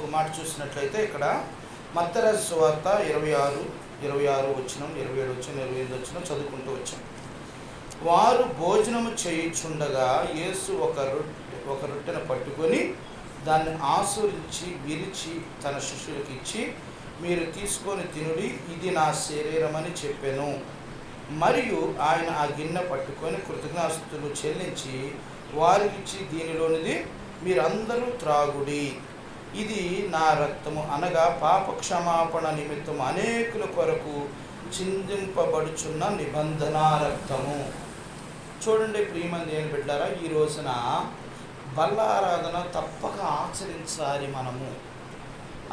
ఒక మాట చూసినట్లయితే ఇక్కడ మత్తయి రాసిన సువార్త 26 వచనం, 27 వచనం, 28 వచనం చదువుకుంటూ వచ్చాం. వారు భోజనము చేయుచుండగా యేసు ఒక రొట్టెను పట్టుకొని దాన్ని ఆశీర్వదించి విరిచి తన శిష్యులకు ఇచ్చి, మీరు తీసుకొని తినుడి, ఇది నా శరీరం అని చెప్పెను. మరియు ఆయన ఆ గిన్నె పట్టుకొని కృతజ్ఞతాస్తుతులు చెల్లించి వారికిచ్చి, దీనిలోనిది మీరందరూ త్రాగుడి, ఇది నా రక్తము, అనగా పాప క్షమాపణ నిమిత్తం అనేకుల కొరకు చిందింపబడుచున్న నిబంధన రక్తము. చూడండి ప్రియమైన దేవుని బిడ్డలారా, ఈ రోజున బల్ల ఆరాధన తప్పక ఆచరించాలి. మనము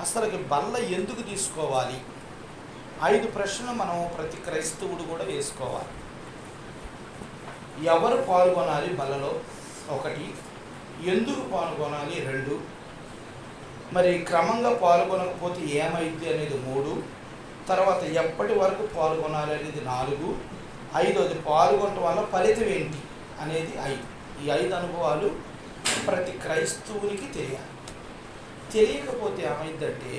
అసలుకి బల్ల ఎందుకు తీసుకోవాలి? 5 ప్రశ్నలు మనం ప్రతి క్రైస్తవుడు కూడా వేసుకోవాలి. ఎవరు పాల్గొనాలి బల్లలో? 1. ఎందుకు పాల్గొనాలి? 2. మరి క్రమంగా పాల్గొనకపోతే ఏమైంది అనేది 3. తర్వాత ఎప్పటి వరకు పాల్గొనాలి అనేది 4. 5వది పాల్గొనడం వల్ల ఫలితం ఏంటి అనేది 5. ఈ 5 అనుభవాలు ప్రతి క్రైస్తవునికి తెలియాలి. తెలియకపోతే ఏమైందంటే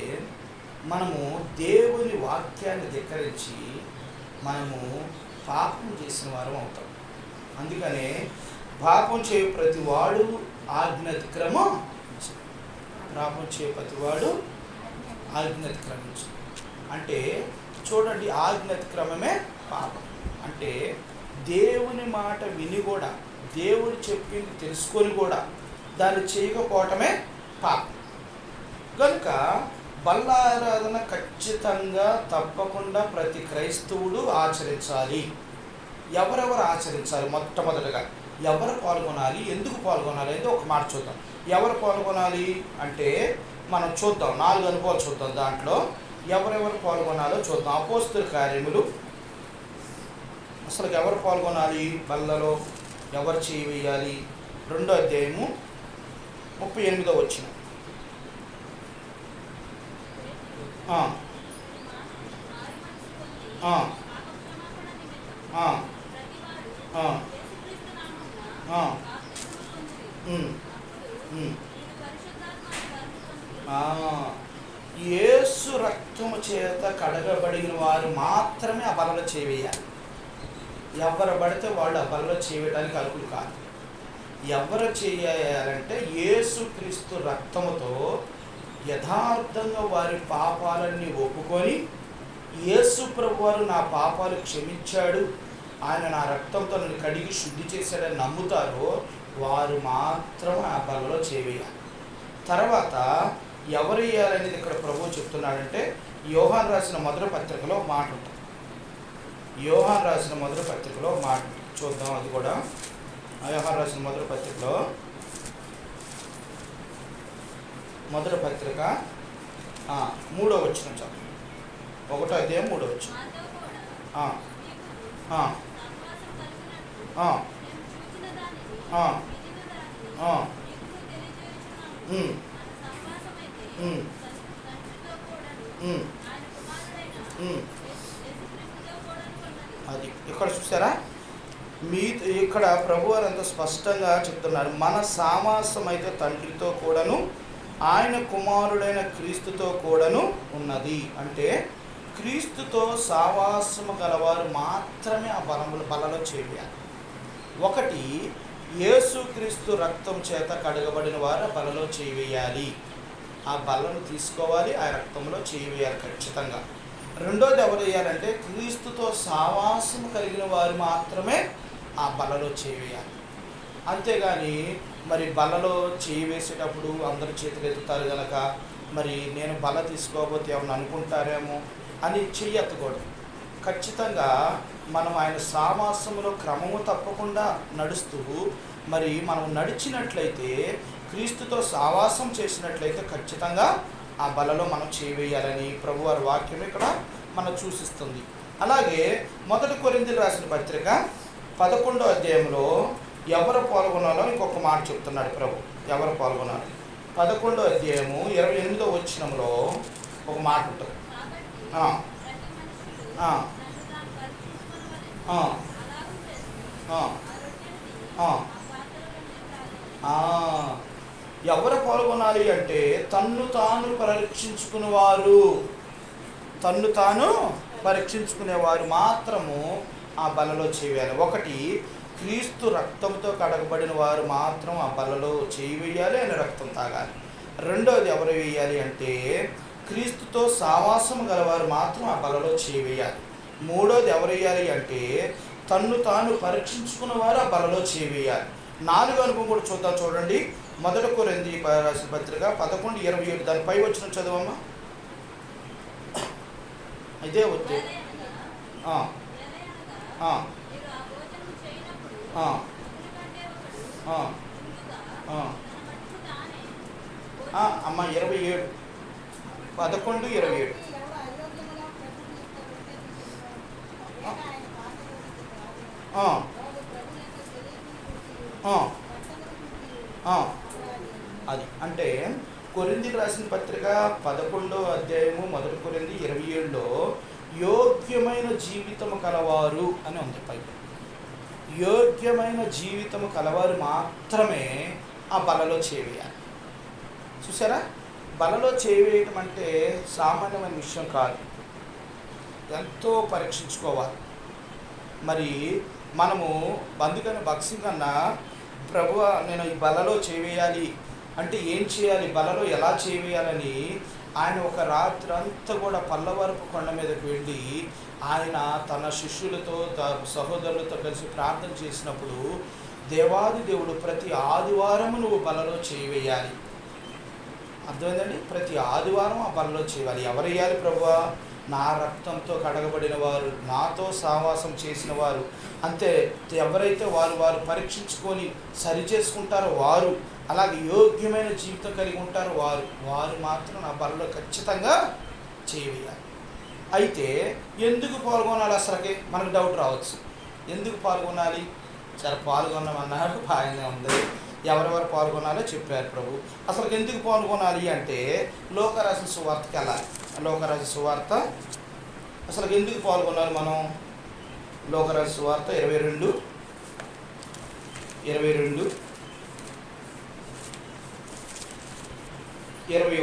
మనము దేవుని వాక్యాన్ని ధిక్కరించి మనము పాపం చేసిన వారం అవుతాం. అందుకనే పాపం చేయ ప్రతివాడు ఆజ్ఞాతిక్రమం, పాపం చేయ ప్రతివాడు ఆజ్ఞాతిక్రమించు. అంటే చూడండి, ఆజ్ఞాతిక్రమమే పాపం. అంటే దేవుని మాట విని కూడా, దేవుడు చెప్పింది తెలుసుకొని కూడా దాన్ని చేయకపోవటమే పాపం. కనుక బల్ల ఆరాధన ఖచ్చితంగా తప్పకుండా ప్రతి క్రైస్తవుడు ఆచరించాలి. ఎవరెవరు ఆచరించాలి? మొట్టమొదటిగా ఎవరు పాల్గొనాలి, ఎందుకు పాల్గొనాలి అయితే ఒక మాట చూద్దాం. ఎవరు పాల్గొనాలి అంటే మనం చూద్దాం, 4 అనుభవాలు చూద్దాం. దాంట్లో ఎవరెవరు పాల్గొనాలో చూద్దాం. అపోస్తలుల కార్యములు, అసలు ఎవరు పాల్గొనాలి బల్లలో, ఎవరు చేయి వేయాలి? 2వ అధ్యాయము 38వ వచనం. యేసు రక్తము చేత కడగబడిన వారు మాత్రమే ఆ బలలో చేయాలి. ఎవరు పడితే వాళ్ళు ఆ బలలో చేయడానికి అర్హులు కాదు. ఎవరు చేయాలంటే యేసుక్రీస్తు రక్తముతో యథార్థంగా వారి పాపాలన్నీ ఒప్పుకొని, యేసు ప్రభువారు నా పాపాలు క్షమించాడు, ఆయన నా రక్తంతో నన్ను కడిగి శుద్ధి చేశాడని నమ్ముతారో వారు మాత్రం ఆ బలలో చేయాలి. తర్వాత ఎవరు వేయాలనేది ఇక్కడ ప్రభువు చెప్తున్నాడంటే యోహాను రాసిన మొదటి పత్రికలో మాట ఉంటుంది. యోహాను రాసిన మొదటి పత్రికలో మాట చూద్దాం. అది కూడా యోహాను రాసిన మొదటి పత్రికలో, మొదటి పత్రిక 3వ వచనం చదువు. 1వ అధ్యాయం 3వ వచనం. అది ఇక్కడ చూసారా? ఇక్కడ ప్రభువారు ఎంత స్పష్టంగా చెప్తున్నారు. మన సామాసం అయితే తండ్రితో కూడాను ఆయన కుమారుడైన క్రీస్తుతో కూడాను ఉన్నది. అంటే క్రీస్తుతో సావాసము గలవారు మాత్రమే ఆ బలలో చేయాలి. 1, యేసుక్రీస్తు రక్తం చేత కడగబడిన వారు ఆ బలలో చేయాలి. ఆ బలను తీసుకోవాలి, ఆ రక్తంలో చేయాలి ఖచ్చితంగా. 2వది ఎవరు వేయాలంటే క్రీస్తుతో సావాసము కలిగిన వారు మాత్రమే ఆ బలలో చేయాలి. అంతేగాని మరి బలలో చేయి వేసేటప్పుడు అందరు చేతులు ఎత్తుతారు కనుక మరి నేను బల తీసుకోకపోతే ఏమన్నా అనుకుంటారేమో అని చెయ్యెత్తకూడదు. ఖచ్చితంగా మనం ఆయన సావాసములో క్రమము తప్పకుండా నడుస్తూ మరి మనం నడిచినట్లయితే, క్రీస్తుతో సావాసం చేసినట్లయితే ఖచ్చితంగా ఆ బలలో మనం చేయాలని ప్రభువారి వాక్యం ఇక్కడ మనం సూచిస్తుంది. అలాగే 1 కొరింథీయులకు రాసిన పత్రిక 11వ అధ్యాయంలో ఎవరు పాల్గొనాలో ఇంకొక మాట చెప్తున్నాడు ప్రభు. ఎవరు పాల్గొనాలి? 11వ అధ్యాయము 28వ వచనంలో ఒక మాట ఉంటుంది. ఎవరు పాల్గొనాలి అంటే తన్ను తాను పరీక్షించుకునేవారు మాత్రము ఆ బలలో చేయాలి. ఒకటి, క్రీస్తు రక్తంతో కడగబడిన వారు మాత్రం ఆ బలలో చేయి వేయాలి, ఆయన రక్తం తాగాలి. రెండోది ఎవరు వేయాలి అంటే క్రీస్తుతో సావాసం గలవారు మాత్రం ఆ బలలో చేయి వేయాలి. మూడోది ఎవరు వేయాలి అంటే తన్ను తాను పరీక్షించుకున్న వారు ఆ బలలో చేయి వేయాలి. 4 అనుభవం కూడా చూద్దాం. చూడండి, 1 కొరింథీ రాసిన పత్రిక 11:27 దానిపై వచ్చిన చదువమ్మా. అయితే వద్దు. అమ్మ 27 11:27. అది అంటే కొరింథీయులకు రాసిన పత్రిక 11వ అధ్యాయము 1 కొరింథీ 27లో యోగ్యమైన జీవితము కలవారు అని ఉంది. పై యోగ్యమైన జీవితము కలవారు మాత్రమే ఆ బలలో చేవేయాలి. చూసారా, బలలో చేవేయటం అంటే సామాన్యమైన విషయం కాదు, ఎంతో పరీక్షించుకోవాలి. మరి మనము అందుకని భక్సింగ్ కన్నా ప్రభువా నేను ఈ బలలో చేవేయాలి అంటే ఏం చేయాలి, బలలో ఎలా చేవేయాలని ఆయన ఒక రాత్రి అంతా కూడా పల్లవరపు కొండ మీదకి వెళ్ళి ఆయన తన శిష్యులతో సహోదరులతో కలిసి ప్రార్థన చేసినప్పుడు, దేవాది దేవుడు ప్రతి ఆదివారం నువ్వు బలలో చేవేయాలి. అర్థమైందండి? ప్రతి ఆదివారం ఆ బలలో చేయాలి. ఎవరు వేయాలి ప్రభువా? నా రక్తంతో కడగబడిన వారు, నాతో సావాసం చేసిన వారు. అంతే, ఎవరైతే వారు పరీక్షించుకొని సరి చేసుకుంటారో వారు, అలాగే యోగ్యమైన జీవితం కలిగి ఉంటారో వారు మాత్రం నా బలలో ఖచ్చితంగా చేయాలి. అయితే ఎందుకు పాల్గొనాలి? అసలుకి మనకు డౌట్ రావచ్చు, ఎందుకు పాల్గొనాలి? సరే పాల్గొన్నామన్నారు, బాగానే ఉంది, ఎవరెవరు పాల్గొనాలో చెప్పారు ప్రభు. అసలు ఎందుకు పాల్గొనాలి అంటే లోకా రాసిన సువార్తకి వెళ్ళాలి. లోకా రాసిన సువార్త అసలు ఎందుకు పాల్గొనాలి మనం? లోకా రాసిన సువార్త 22 20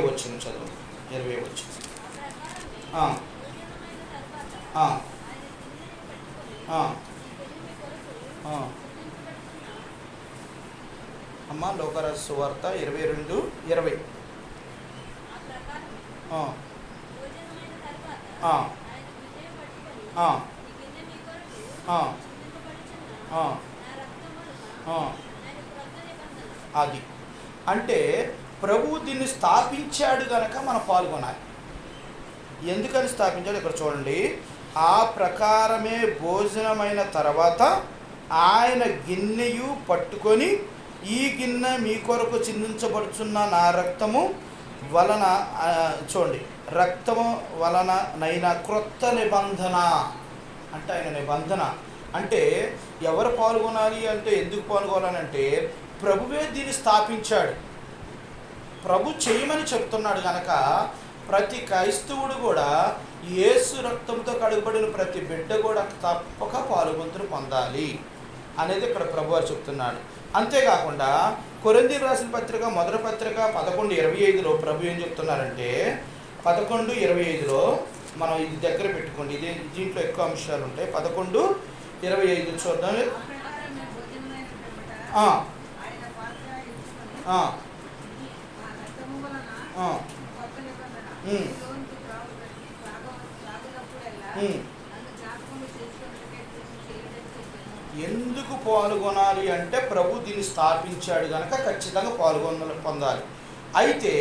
వచ్చిన చదువు. 20 వచ్చిన అమ్మ లోకా రాసిన సువార్త 22:20. అది అంటే ప్రభువు దీన్ని స్థాపించాడు కనుక మనం పాల్గొనాలి. ఎందుకని స్థాపించాడు ఇక్కడ చూడండి. ఆ ప్రకారమే భోజనమైన తర్వాత ఆయన గిన్నెయు పట్టుకొని, ఈ గిన్నె మీ కొరకు చిందించబడుచున్న నా రక్తము వలన, చూడండి, రక్తము వలన నైనా క్రొత్త నిబంధన అంటే ఆయన నిబంధన. అంటే ఎవరు పాల్గొనాలి అంటే ఎందుకు పాల్గొనాలంటే ప్రభువే దీన్ని స్థాపించాడు, ప్రభు చేయమని చెప్తున్నాడు కనుక ప్రతి క్రైస్తవుడు కూడా యేసు రక్తంతో కడుగబడిన ప్రతి బిడ్డ కూడా తప్పక పాలుపంతులు పొందాలి అనేది ఇక్కడ ప్రభువారు చెప్తున్నాడు. అంతేకాకుండా కొరింథీయులకు రాసిన పత్రిక 1 పత్రిక 11:25లో ప్రభు ఏం చెప్తున్నారంటే 11:25లో మనం ఇది దగ్గర పెట్టుకోండి, దీంట్లో ఎక్కువ అంశాలు ఉంటాయి. 11:25 చూద్దాం. ఎందుకు పాల్గొనాలి అంటే ప్రభు దీన్ని స్థాపించాడు కనుక ఖచ్చితంగా పొందాలి. అయితే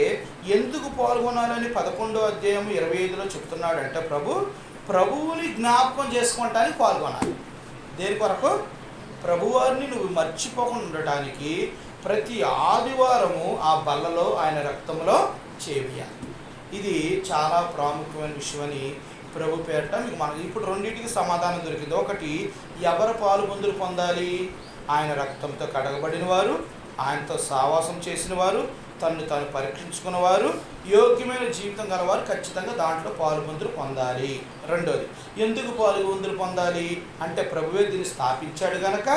ఎందుకు పాల్గొనాలని 11వ అధ్యాయం 25లో చెప్తున్నాడంటే ప్రభువుని జ్ఞాపకం చేసుకోవటానికి పాల్గొనాలి. దేని కొరకు? ప్రభువారిని నువ్వు మర్చిపోకుండా ఉండటానికి ప్రతి ఆదివారము ఆ బల్లలో ఆయన రక్తంలో చేయాలి. ఇది చాలా ప్రాముఖ్యమైన విషయం అని ప్రభు పేరట మీకు మనకి ఇప్పుడు రెండింటికి సమాధానం దొరికింది. ఒకటి, ఎవరు పాలుపొందులు పొందాలి? ఆయన రక్తంతో కడగబడిన వారు, ఆయనతో సావాసం చేసిన వారు, తను పరీక్షించుకున్నవారు, యోగ్యమైన జీవితం గలవారు ఖచ్చితంగా దాంట్లో పాలుపొందులు పొందాలి. రెండోది, ఎందుకు పాలుపొందులు పొందాలి అంటే ప్రభువే దీన్ని స్థాపించాడు కనుక.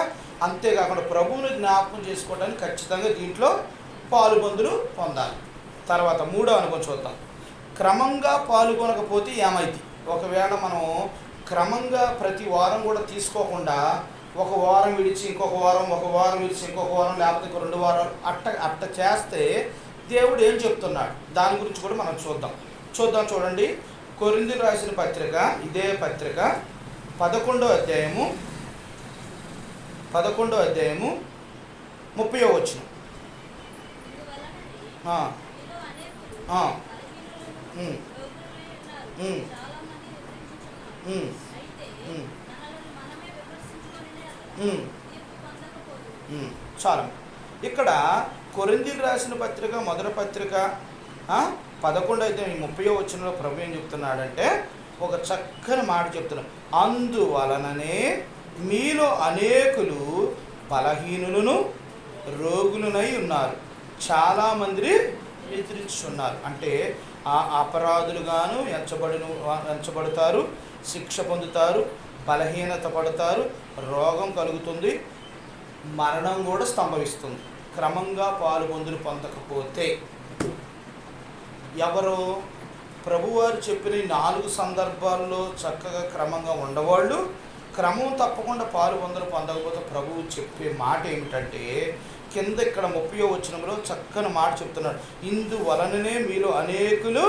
అంతేకాకుండా ప్రభువుని జ్ఞాపకం చేసుకోవడానికి ఖచ్చితంగా దీంట్లో పాలుబందులు పొందాలి. తర్వాత మూడో అనుభవం చూద్దాం. క్రమంగా పాల్గొనకపోతే ఏమైంది? ఒకవేళ మనం క్రమంగా ప్రతి వారం కూడా తీసుకోకుండా ఒక వారం విడిచి ఇంకొక వారం, ఒక వారం విడిచి ఇంకొక వారం, లేకపోతే ఇంకో 2 వారాలు అట్ట చేస్తే దేవుడు ఏం చెప్తున్నాడు దాని గురించి కూడా మనం చూద్దాం. చూడండి, కొరింథీయులకు రాసిన పత్రిక, ఇదే పత్రిక 11వ అధ్యాయము 30వ వచనం. చాలు. ఇక్కడ కొరింథీయులకు రాసిన పత్రిక మొదటి పత్రిక 11వ అధ్యాయం 30వ వచనంలో ప్రభు ఏం చెప్తున్నాడంటే ఒక చక్కని మాట చెప్తున్నాడు. అందువలననే మీలో అనేకులు బలహీనులను రోగులునై ఉన్నారు, చాలామంది నిద్రించున్నారు. అంటే ఆ అపరాధులుగాను ఎంచబడతారు, శిక్ష పొందుతారు, బలహీనత పడతారు, రోగం కలుగుతుంది, మరణం కూడా సంభవిస్తుంది క్రమంగా పాలుబందులు పొందకపోతే. ఎవరు? ప్రభువారు చెప్పిన 4 సందర్భాల్లో చక్కగా క్రమంగా ఉండేవాళ్ళు క్రమం తప్పకుండా పాలుబందులు పొందకపోతే ప్రభువు చెప్పే మాట ఏమిటంటే కింద ఇక్కడ 30వ వచనంలో చక్కని మాట చెప్తున్నాడు. ఇందువలననే మీలో అనేకులు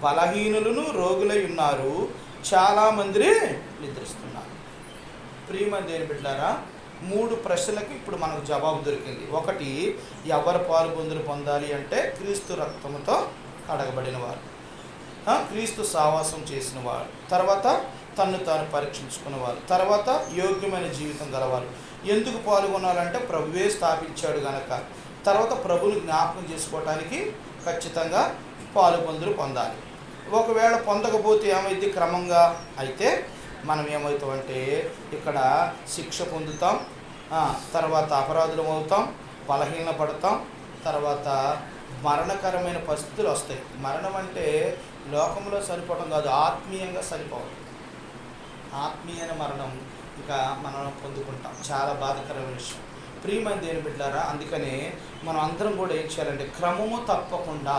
బలహీనులను రోగులై ఉన్నారు, చాలామంది నిద్రిస్తున్నారు. ప్రియమైన దేవుని బిడ్డలారా, 3 ప్రశ్నలకు ఇప్పుడు మనకు జవాబు దొరికింది. ఒకటి, ఎవరు పాలుబందులు పొందాలి అంటే క్రీస్తు రక్తముతో కడగబడిన వారు, క్రీస్తు సావాసం చేసిన వారు, తర్వాత తన్ను తాను పరీక్షించుకున్నవారు, తర్వాత యోగ్యమైన జీవితం గలవారు. ఎందుకు పాల్గొనాలంటే ప్రభువే స్థాపించాడు గనక. తర్వాత ప్రభుని జ్ఞాపకం చేసుకోవటానికి ఖచ్చితంగా పాలుబందులు పొందాలి. ఒకవేళ పొందకపోతే ఏమైంది? క్రమంగా అయితే మనం ఏమవుతామంటే ఇక్కడ శిక్ష పొందుతాం, తర్వాత అపరాధులం అవుతాం, బలహీన పడతాం, తర్వాత మరణకరమైన పరిస్థితులు వస్తాయి. మరణం అంటే లోకంలో చనిపోవడం కాదు, ఆత్మీయంగా చనిపోవడం. ఆత్మీయమైన మరణం ఇక మనం పొందుకుంటాం. చాలా బాధాకరమైన విషయం. ప్రియమైన దేవుని బిడ్డలారా, అందుకనే మనం అందరం కూడా ఏం చేయాలంటే క్రమము తప్పకుండా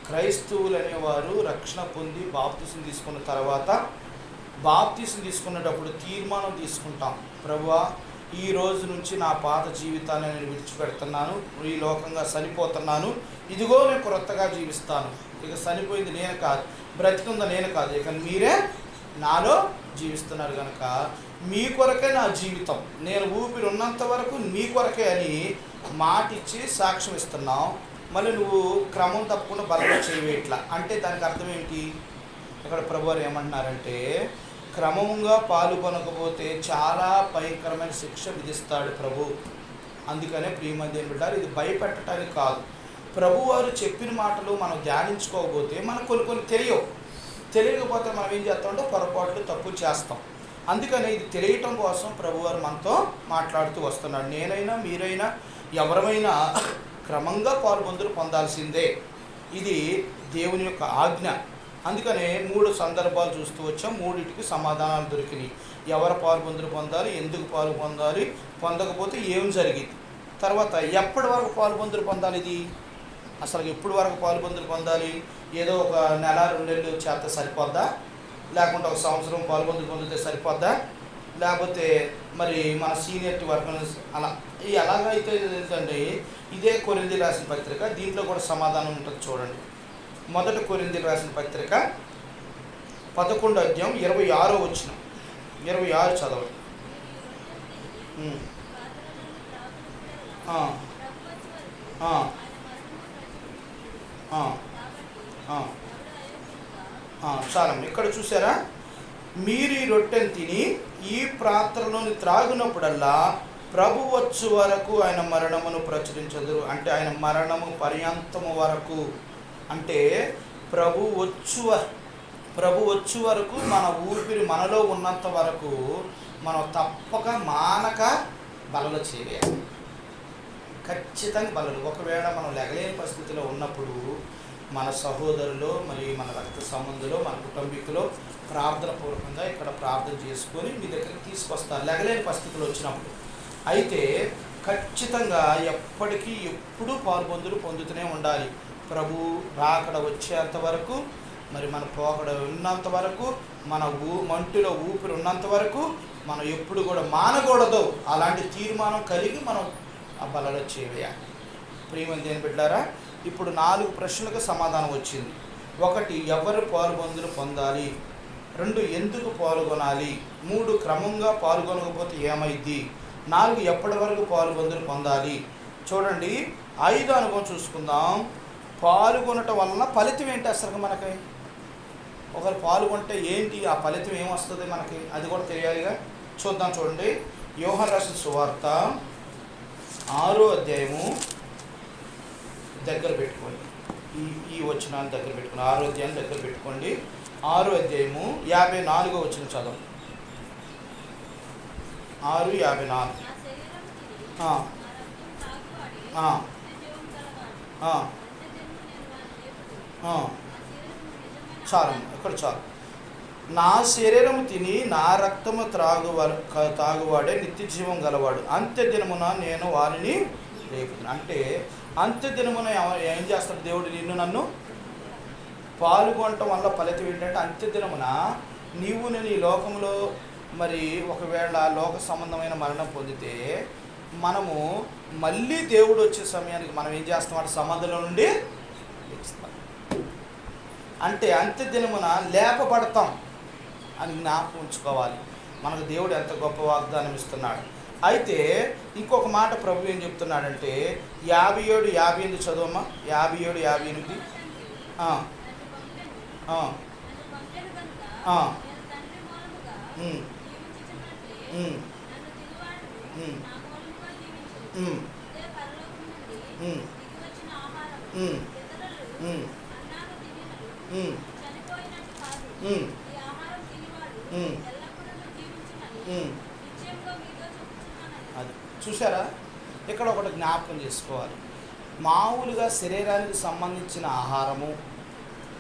క్రైస్తవులు అనేవారు రక్షణ పొంది బాప్తిసం తీసుకున్న తర్వాత బాప్తిసం తీసుకునేటప్పుడు తీర్మానం తీసుకుంటాం. ప్రభువా, ఈ రోజు నుంచి నా పాత జీవితాన్ని నేను విడిచిపెడుతున్నాను, ఈ లోకంగా చనిపోతున్నాను, ఇదిగో నేను క్రొత్తగా జీవిస్తాను. ఇక చనిపోయింది నేను కాదు, బ్రతికుందా నేను కాదు, ఇక మీరే నాలో జీవిస్తున్నారు కనుక మీ కొరకే నా జీవితం, నేను ఊపిరి ఉన్నంత వరకు మీ కొరకే అని మాట ఇచ్చి సాక్ష్యం ఇస్తున్నావు. మళ్ళీ నువ్వు క్రమం తప్పకుండా బలంగా చేయవేట్లా అంటే దానికి అర్థం ఏంటి? ఇక్కడ ప్రభువారు ఏమంటున్నారంటే క్రమంగా పాల్గొనకపోతే చాలా భయంకరమైన శిక్ష విధిస్తాడు ప్రభు. అందుకనే ప్రియమైన దేవుని బిడ్డలారా, ఇది భయపెట్టడానికి కాదు. ప్రభువారు చెప్పిన మాటలు మనం ధ్యానించుకోకపోతే మనకు కొన్ని తెలియకపోతే మనం ఏం చేస్తామంటే పొరపాట్లు తప్పులు చేస్తాం. అందుకని ఇది తెలియటం కోసం ప్రభువారు మనతో మాట్లాడుతూ వస్తున్నాడు. నేనైనా మీరైనా ఎవరమైనా క్రమంగా పాలుబందులు పొందాల్సిందే, ఇది దేవుని యొక్క ఆజ్ఞ. అందుకనే 3 సందర్భాలు చూస్తూ వచ్చాం, 3టికి సమాధానాలు దొరికినాయి. ఎవరు పాలుబందులు పొందాలి, ఎందుకు పాలు పొందాలి, పొందకపోతే ఏం జరిగింది, తర్వాత ఎప్పటి వరకు పాలుబందులు పొందాలి, ఇది అసలు ఎప్పటి వరకు పాలుబందులు పొందాలి. ఏదో ఒక నెల 2 నెలలు చేస్తే సరిపోద్దా, లేకుంటే 1 సంవత్సరం పాలుబందులు పొందితే సరిపోద్దా, లేకపోతే మరి మన సీనియర్టీ వర్క్ అలా ఎలాగైతే ఏంటంటే ఇదే కొరింథీయులకు రాసిన పత్రిక, దీంట్లో కూడా సమాధానం ఉంటుంది. చూడండి, మొదటి కొరింథీయులకు రాసిన పత్రిక 11వ అధ్యాయం 26వ వచనం, 26 చదవండి. చాలమ్మ, ఇక్కడ చూసారా, మీరు ఈ రొట్టెను తిని ఈ పాత్రలోని త్రాగునప్పుడల్లా ప్రభు వచ్చు వరకు ఆయన మరణమును ప్రచురించదురు. అంటే ఆయన మరణము పర్యంతము వరకు, అంటే ప్రభు వచ్చు వరకు మన ఊపిరి మనలో ఉన్నంత వరకు మనం తప్పక మానక బలలు చేయాలి. ఖచ్చితంగా బలలు. ఒకవేళ మనం లెగలేని పరిస్థితిలో ఉన్నప్పుడు మన సహోదరులు మరి మన రక్త సంబంధులు మన కుటుంబీకులు ప్రార్థన పూర్వకంగా ఇక్కడ ప్రార్థన చేసుకొని మీ దగ్గరికి తీసుకొస్తారు లెగలేని పరిస్థితులు వచ్చినప్పుడు. అయితే ఖచ్చితంగా ఎప్పటికీ ఎప్పుడూ పాల్పొందులు పొందుతూనే ఉండాలి. ప్రభు రాకడ వచ్చేంత వరకు, మరి మన పోకడ ఉన్నంత వరకు, మన మంటిలో ఊపిరి ఉన్నంత వరకు మనం ఎప్పుడు కూడా మానకూడదు. అలాంటి తీర్మానం కలిగి మనం ఆ బలలో చేయాలి. ప్రియమైన దేవుని బిడ్డలారా, ఇప్పుడు 4 ప్రశ్నలకు సమాధానం వచ్చింది. 1, ఎవరు పాలుబందులు పొందాలి? 2, ఎందుకు పాల్గొనాలి? 3, క్రమంగా పాల్గొనకపోతే ఏమైద్ది? 4, ఎప్పటి వరకు పాలుబందులు పొందాలి? చూడండి, 5 అనుభవం చూసుకుందాం. పాల్గొనటం వలన ఫలితం ఏంటి? అసలు మనకి ఒకరు పాల్గొంటే ఏంటి, ఆ ఫలితం ఏమొస్తుంది మనకి, అది కూడా తెలియాలిగా. చూద్దాం. చూడండి, యోహాను రాసిన సువార్త 6వ అధ్యాయము దగ్గర పెట్టుకోండి. ఈ వచనాన్ని దగ్గర పెట్టుకోండి. 6వ అధ్యాయం దగ్గర పెట్టుకోండి. 6వ అధ్యాయము 54వ వచనం చదవం. 6:54. చాలు, ఇక్కడ చాలు. నా శరీరము తిని నా రక్తము తాగువాడే నిత్య జీవం గలవాడు, అంత్య దినమున నేను వారిని రేపుతున్నాను. అంటే అంత్య దినమున ఏం చేస్తాడు దేవుడు? నిన్ను నన్ను పాల్గొనటం వల్ల ఫలితం ఏంటంటే, అంత్య దినమున నీవు నేను ఈ లోకంలో మరి ఒకవేళ లోక సంబంధమైన మరణం పొందితే మనము మళ్ళీ దేవుడు వచ్చే సమయానికి మనం ఏం చేస్తామంటే సమాధిలో నుండి లేస్తాం. అంటే అంత్య దినమున లేపబడతాం అని జ్ఞాపకం ఉంచుకోవాలి. మనకు దేవుడు ఎంత గొప్ప వాగ్దానం ఇస్తున్నాడు. అయితే ఇంకొక మాట ప్రభు ఏం చెప్తున్నాడంటే, 57:58 చదవమ్మా. 57:58. అది చూసారా? ఇక్కడ ఒకటి జ్ఞాపకం చేసుకోవాలి. మామూలుగా శరీరానికి సంబంధించిన ఆహారము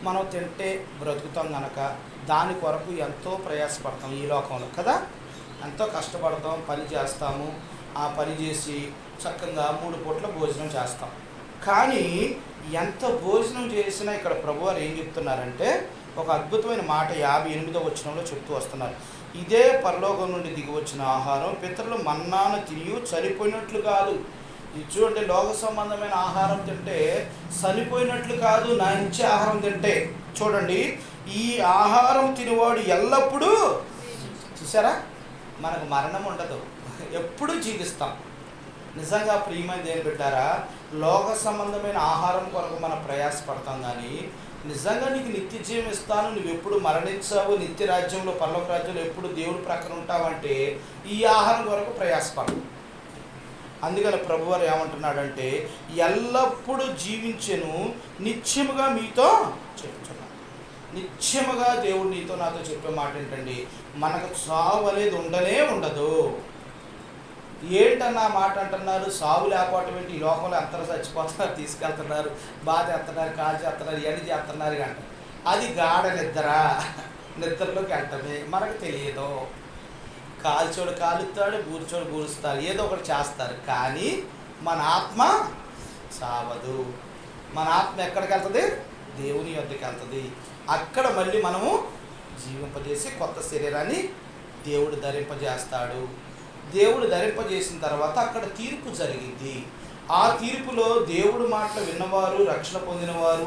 మనం తింటే బ్రతుకుతాం కనుక దాని కొరకు ఎంతో ప్రయాసపడతాం ఈ లోకంలో కదా. ఎంతో కష్టపడతాం, పని చేస్తాము. ఆ పని చేసి చక్కగా 3 పూట్ల భోజనం చేస్తాం. కానీ ఎంత భోజనం చేసినా ఇక్కడ ప్రభువారు ఏం చెప్తున్నారంటే, ఒక అద్భుతమైన మాట 58వ వచనంలో చెప్తూ వస్తున్నారు. ఇదే పరలోకం నుండి దిగి వచ్చిన ఆహారం పితరులు మన్నాను తిని చనిపోయినట్లు కాదు. ఇది చూడండి, లోక సంబంధమైన ఆహారం తింటే చనిపోయినట్లు కాదు, నా ఇచ్చే ఆహారం తింటే. చూడండి, ఈ ఆహారం తినేవాడు ఎల్లప్పుడూ, చూసారా, మనకు మరణం ఉండదు, ఎప్పుడూ జీవిస్తాం. నిజంగా ప్రియమైన దేవుని బిడ్డారా, లోక సంబంధమైన ఆహారం కొరకు మనం ప్రయాసపడతాం. కానీ నిజంగా నీకు నిత్య జీవం ఇస్తాను, నువ్వు ఎప్పుడు మరణించావు, నిత్య రాజ్యంలో పరలోక రాజ్యంలో ఎప్పుడు దేవుడి ప్రక్కన ఉంటావంటే ఈ ఆహారం కొరకు ప్రయాసపడవు. అందుకని ప్రభువారు ఏమంటున్నాడంటే, ఎల్లప్పుడూ జీవించెను నిత్యముగా మీతో చెప్తున్నాను. నిత్యముగా దేవుడు నీతో నాతో చెప్పే మాట ఏంటండి, మనకు సావు అనేది ఉండనే ఉండదు. ఏంటన్నా మాట అంటున్నారు, సావు లేకపోవటం ఏంటి? ఈ లోకంలో అందరూ చచ్చిపోతున్నారు, తీసుకెళ్తున్నారు, బాధ చేస్తున్నారు, కాలు చేస్తున్నారు, ఎన్ని చేస్తున్నారు అంట. అది గాఢ నిద్ర, నిద్రలోకి వెళ్ళటమే. మనకు తెలియదు. కాల్చోడు కాలుస్తాడు, బూర్చోడు బూరుస్తారు, ఏదో ఒకటి చేస్తారు. కానీ మన ఆత్మ సావదు. మన ఆత్మ ఎక్కడికి వెళ్తుంది? దేవుని యొద్దకు వెళ్తుంది. అక్కడ మళ్ళీ మనము జీవింపజేసి కొత్త శరీరాన్ని దేవుడు ధరింపజేస్తాడు. దేవుడు ధరింపజేసిన తర్వాత అక్కడ తీర్పు జరిగింది. ఆ తీర్పులో దేవుడు మాటలు విన్నవారు, రక్షణ పొందినవారు,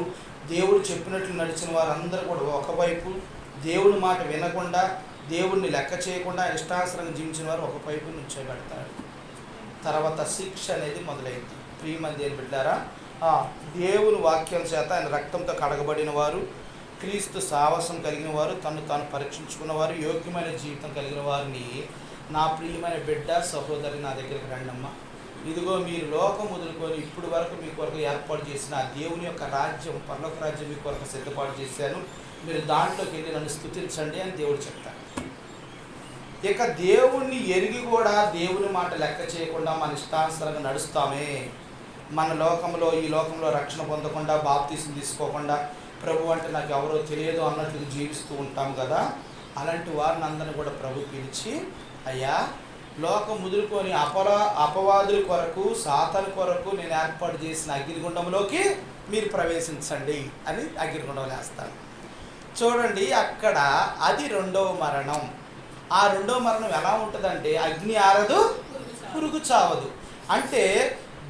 దేవుడు చెప్పినట్లు నడిచిన వారు అందరూ కూడా ఒకవైపు, దేవుడి మాట వినకుండా దేవుడిని లెక్క చేయకుండా ఇష్టానుసారంగా జీవించిన వారు ఒకవైపు నుంచోబెడతాడు. తర్వాత శిక్ష అనేది మొదలైంది. ప్రియమైన దేవుని బిడ్డలారా, దేవుని వాక్యం చేత ఆయన రక్తంతో కడగబడిన వారు, క్రీస్తు సావాసం కలిగిన వారు, తను తాను పరీక్షించుకున్నవారు, యోగ్యమైన జీవితం కలిగిన వారిని, నా ప్రియమైన బిడ్డ సహోదరి, నా దగ్గరికి రండమ్మా. ఇదిగో మీరు లోకం వదులుకొని ఇప్పుడు వరకు మీ కొరకు ఏర్పాటు చేసిన దేవుని యొక్క రాజ్యం, పరలోక రాజ్యం మీ కొరకు సిద్ధపాటు చేశాను, మీరు దాంట్లోకి వెళ్ళి నన్ను స్తుతించండి అని దేవుడు చెప్తాడు. ఇక దేవుణ్ణి ఎరిగి కూడా దేవుని మాట లెక్క చేయకుండా మన ఇష్టానుసారంగా నడుస్తామే, మన లోకంలో ఈ లోకంలో రక్షణ పొందకుండా, బాప్తీసం తీసుకోకుండా, ప్రభు అంటే నాకు ఎవరో తెలియదు అన్నట్లు జీవిస్తూ ఉంటాం కదా. అలాంటి వారిని అందరినీ కూడా ప్రభు పిలిచి, అయ్యా లోకం ముదురుకొని అపవాదుల కొరకు సాతాను కొరకు నేను ఏర్పాటు చేసిన అగ్నిగుండంలోకి మీరు ప్రవేశించండి అని అగ్నిగుండంలో వేస్తాను. చూడండి, అక్కడ అది రెండవ మరణం. ఆ రెండవ మరణం ఎలా ఉంటుందంటే అగ్ని ఆరదు, పురుగు చావదు. అంటే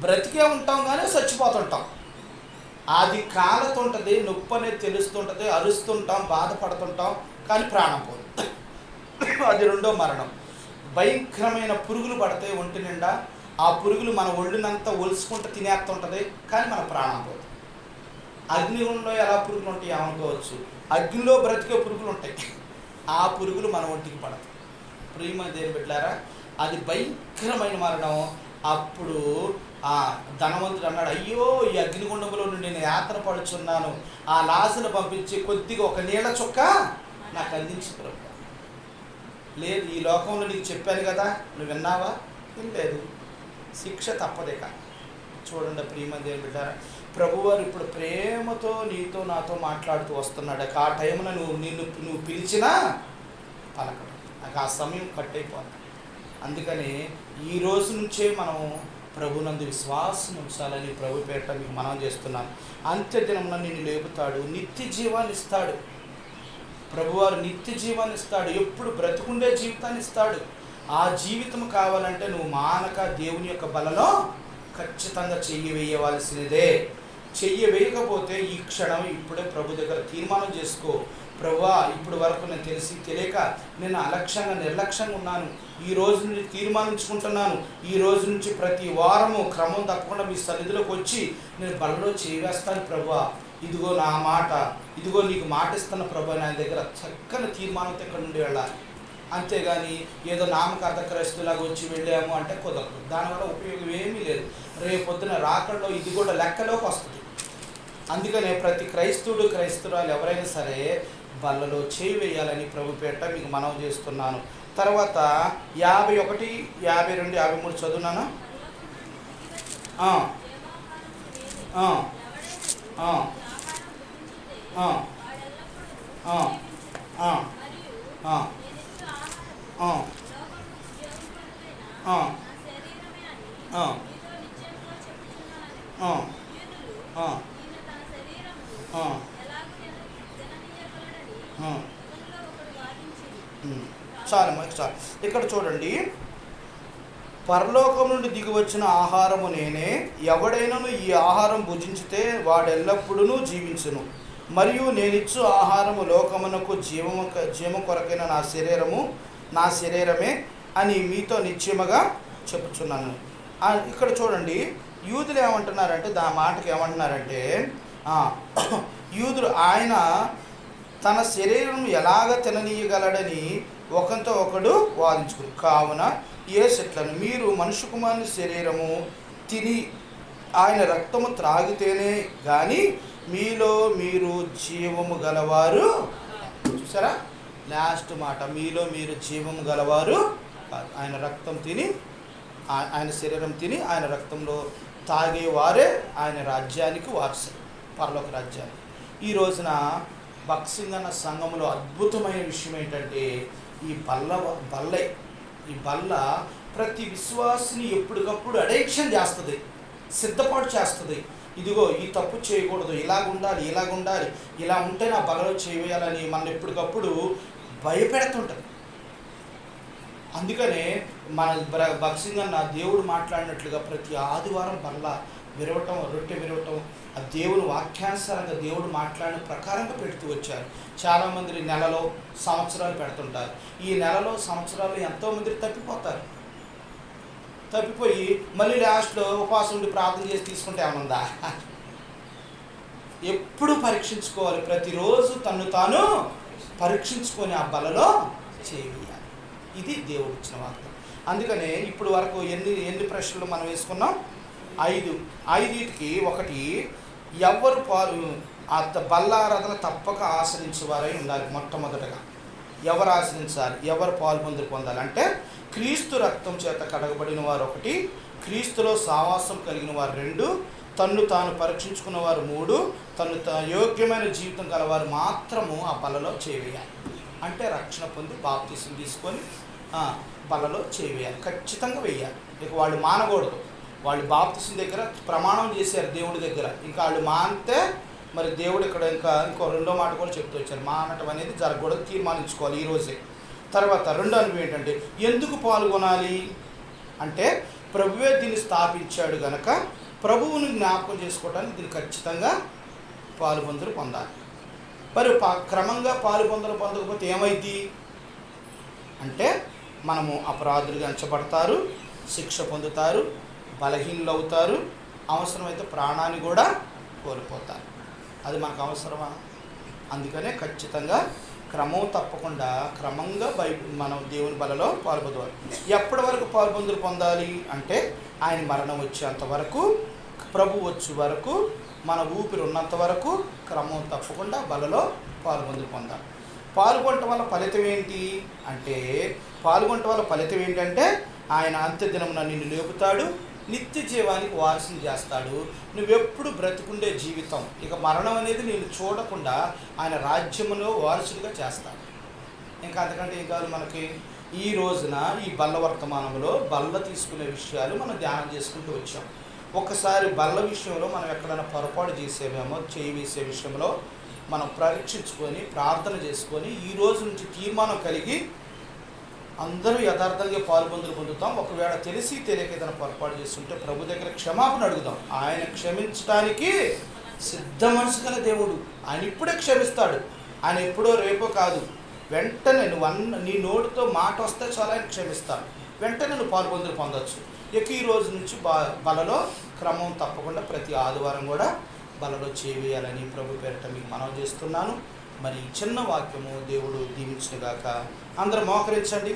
బ్రతికే ఉంటాం కానీ చచ్చిపోతుంటాం. అది కాలుతుంటుంది, నొప్పి అనేది తెలుస్తుంటుంది, అరుస్తుంటాం, బాధపడుతుంటాం, కానీ ప్రాణం పోదు. అది రెండో మరణం. భయంకరమైన పురుగులు పడతాయి ఒంటి నిండా. ఆ పురుగులు మన ఒళ్ళునంతా ఒలుసుకుంటూ తినేస్తుంటుంది, కానీ మన ప్రాణం పోదు. అగ్నిగుండంలో ఎలా పురుగులు ఉంటాయి ఏమనుకోవచ్చు, అగ్నిలో బ్రతికే పురుగులు ఉంటాయి. ఆ పురుగులు మన ఒంటికి పడతాయి. ప్రియమైన దేవుని బిడ్డలారా, అది భయంకరమైన మరణం. అప్పుడు ఆ ధనవంతుడు అన్నాడు, అయ్యో ఈ అగ్నిగుండంలో నుండి నేను యాత్ర పడుచున్నాను, ఆ లాజరును పంపించి కొద్దిగా ఒక నీళ్ళ చుక్క నాకు అందించి ప్రభు. లేదు, ఈ లోకంలో నీకు చెప్పాను కదా, నువ్వు విన్నావా? వినలేదు, శిక్ష తప్పదేక. చూడండి ప్రియమైన దేవుని బిడ్డారా, ప్రభువారు ఇప్పుడు ప్రేమతో నీతో నాతో మాట్లాడుతూ వస్తున్నాడు. ఆ టైంన నువ్వు పిలిచినా పలకడు. నాకు ఆ సమయం కట్ అయిపోతుంది. అందుకని ఈ రోజు నుంచే మనం ప్రభునందు విశ్వాసం ఉంచాలని ప్రభు పేరిట మీకు మనం చేస్తున్నాను. అంత్యదినమున నిన్ను లేపుతాడు, నిత్య జీవాన్ని ఇస్తాడు. ప్రభువారు నిత్య జీవాన్ని ఇస్తాడు, ఎప్పుడు బ్రతుకుండే జీవితాన్ని ఇస్తాడు. ఆ జీవితం కావాలంటే నువ్వు మానక దేవుని యొక్క బలలో ఖచ్చితంగా చెయ్యి వేయవలసినదే. చెయ్యి వేయకపోతే ఈ క్షణం ఇప్పుడే ప్రభు దగ్గర తీర్మానం చేసుకో. ప్రభువా, ఇప్పుడు వరకు నేను తెలిసి తెలియక నేను అలక్ష్యంగా నిర్లక్ష్యంగా ఉన్నాను. ఈ రోజు నుంచి తీర్మానించుకుంటున్నాను, ఈ రోజు నుంచి ప్రతి వారము క్రమం తప్పకుండా మీ సన్నిధిలోకి వచ్చి నేను బలలో చేవేస్తాను ప్రభువా. ఇదిగో నా మాట, ఇదిగో నీకు మాట ఇస్తున్న ప్రభు నా దగ్గర చక్కని తీర్మానంతో ఇక్కడ నుండి వెళ్ళాలి. అంతేగాని ఏదో నామకార్థ క్రైస్తులాగా వచ్చి వెళ్ళాము అంటే కుదరదు. దానివల్ల ఉపయోగం ఏమీ లేదు. రేపొద్దున రాకడలో ఇది కూడా లెక్కలోకి వస్తుంది. అందుకనే ప్రతి క్రైస్తవుడు క్రైస్తవురాలు ఎవరైనా సరే బల్లలో చేయి వేయాలని ప్రభు పేట మీకు మనవి చేస్తున్నాను. తర్వాత 51, 52, 53 చదువునానా? చాలు. ఇక్కడ చూడండి, పరలోకం నుండి దిగి వచ్చిన ఆహారము నేనే, ఎవడైనను ఈ ఆహారం భుజించితే వాడెల్లప్పుడూ జీవించును. మరియు నేనిచ్చు ఆహారము లోకమునకు జీవము కొరకైన నా శరీరమే అని మీతో నిశ్చయముగా చెప్పుచున్నాను. ఇక్కడ చూడండి, యూదులు ఏమంటున్నారంటే, దాని మాటకి ఏమంటున్నారంటే, యూదులు ఆయన తన శరీరం ఎలాగ తిననీయగలడని ఒకరితో ఒకడు వాదించుకుని, కావున యేసెట్లను మీరు మనుష్య కుమారుని శరీరము తిని ఆయన రక్తము త్రాగితేనే కానీ మీలో మీరు జీవము గలవారు. చూసారా లాస్ట్ మాట, మీలో మీరు జీవము గలవారు. ఆయన రక్తం తిని, ఆయన శరీరం తిని ఆయన రక్తంలో తాగేవారే ఆయన రాజ్యానికి వారసులు, పరలోక రాజ్యానికి. ఈ రోజున బక్సింగ్ అన్న సంఘంలో అద్భుతమైన విషయం ఏంటంటే, ఈ బల్ల ప్రతి విశ్వాసిని ఎప్పటికప్పుడు అడైక్షన్ చేస్తుంది, సిద్ధపాటు చేస్తుంది. ఇదిగో ఈ తప్పు చేయకూడదు, ఇలాగుండాలి, ఇలా ఉంటే నా బలలో చేయవేయాలని మన ఎప్పటికప్పుడు భయపెడుతుంటుంది. అందుకనే మన బక్సింగ్ అన్న దేవుడు మాట్లాడినట్లుగా ప్రతి ఆదివారం బల్ల విరవటం, రొట్టె విరవటం, ఆ దేవుని వాక్యానుసారంగా దేవుడు మాట్లాడిన ప్రకారంగా పెడుతూ వచ్చారు. చాలామంది నెలలో సంవత్సరాలు పెడుతుంటారు. ఈ నెలలో సంవత్సరాలు ఎంతోమంది తప్పిపోయి మళ్ళీ లాస్ట్లో ఉపవాసం ఉండి ప్రార్థన చేసి తీసుకుంటే ఏమన్నా? ఎప్పుడు పరీక్షించుకోవాలి, ప్రతిరోజు తను తాను పరీక్షించుకొని ఆ బలలో చేయాలి. ఇది దేవుడు ఇచ్చిన వార్త. అందుకనే ఇప్పుడు వరకు ఎన్ని ప్రశ్నలు మనం వేసుకున్నాం? 5. 5టికి 1, ఎవరు బల్లారాధన తప్పక ఆశ్రయించేవారై ఉండాలి. మొట్టమొదటగా ఎవరు ఆశ్రయించాలి, ఎవరు పొందాలి అంటే, క్రీస్తు రక్తం చేత కడగబడిన వారు 1, క్రీస్తులో సావాసం కలిగిన వారు 2, తన్ను తాను పరీక్షించుకున్న వారు 3, యోగ్యమైన జీవితం గలవారు మాత్రము ఆ బలలో చేయాలి. అంటే రక్షణ పొంది బాప్తిసం తీసుకొని బలలో చేయాలి, ఖచ్చితంగా వేయాలి. ఇక వాళ్ళు మానకూడదు. వాళ్ళు బాప్తిసం దగ్గర ప్రమాణం చేశారు దేవుడి దగ్గర, ఇంకా వాళ్ళు మానితే మరి దేవుడు ఇక్కడ ఇంకో రెండో మాట కూడా చెప్తూ వచ్చారు, మానటం అనేది జరగకూడదు, తీర్మానించుకోవాలి ఈరోజే. తర్వాత రెండో అనుభవం ఏంటంటే, ఎందుకు పాల్గొనాలి అంటే ప్రభువే దీన్ని స్థాపించాడు గనక ప్రభువుని జ్ఞాపకం చేసుకోవడానికి దీన్ని ఖచ్చితంగా పాలుపొందులు పొందాలి. మరి క్రమంగా పొందకపోతే ఏమైంది అంటే, మనము అపరాధులుగా ఎంచబడతారు, శిక్ష పొందుతారు, బలహీనులు అవుతారు, అవసరమైతే ప్రాణాన్ని కూడా కోల్పోతారు. అది మనకు అవసరమా? అందుకనే ఖచ్చితంగా క్రమం తప్పకుండా క్రమంగా మనం దేవుని బలలో పాల్పొందాలి. ఎప్పటి వరకు పాల్పొందులు పొందాలి అంటే, ఆయన మరణం వచ్చేంత వరకు, ప్రభు వచ్చే వరకు, మన ఊపిరి ఉన్నంత వరకు క్రమం తప్పకుండా బలలో పాల్పొందులు పొందాలి. పాల్గొనటం వల్ల ఫలితం ఏంటి అంటే, ఆయన అంత్యదినమున నిన్ను లేపుతాడు, నిత్య జీవానికి వారసుని చేస్తాడు. నువ్వెప్పుడు బ్రతికుండే జీవితం, ఇక మరణం అనేది నేను చూడకుండా ఆయన రాజ్యములో వారసుడిగా చేస్తాడు. ఇంకా అంతకంటే ఏం కాదు మనకి. ఈ రోజున ఈ బల్ల వర్తమానంలో బల్ల తీసుకునే విషయాలు మనం ధ్యానం చేసుకుంటూ వచ్చాం. ఒకసారి బల్ల విషయంలో మనం ఎక్కడైనా పొరపాటు చేసేవేమో, చేయి వేసే విషయంలో మనం పరీక్షించుకొని ప్రార్థన చేసుకొని ఈ రోజు నుంచి తీర్మానం కలిగి అందరూ యథార్థంగా పాల్పొందులు పొందుతాం. ఒకవేళ తెలిసి తెలియక ఏదైనా పొరపాటు చేస్తుంటే ప్రభు దగ్గర క్షమాపణ అడుగుదాం. ఆయన క్షమించడానికి సిద్ధ మనసు గల దేవుడు. ఆయన ఇప్పుడే క్షమిస్తాడు. ఆయన ఎప్పుడో రేపో కాదు, వెంటనే నీ నోటితో మాట వస్తే చాలా ఆయన క్షమిస్తాడు. వెంటనే నువ్వు పాల్పొందులు పొందవచ్చు. ఇక ఈ రోజు నుంచి బలలో క్రమం తప్పకుండా ప్రతి ఆదివారం కూడా బలలో చేయాలని ప్రభు పేరిట మీకు మనవి చేస్తున్నాను. మరి చిన్న వాక్యము దేవుడు దీవించుగాక. అందరూ మోకరించండి.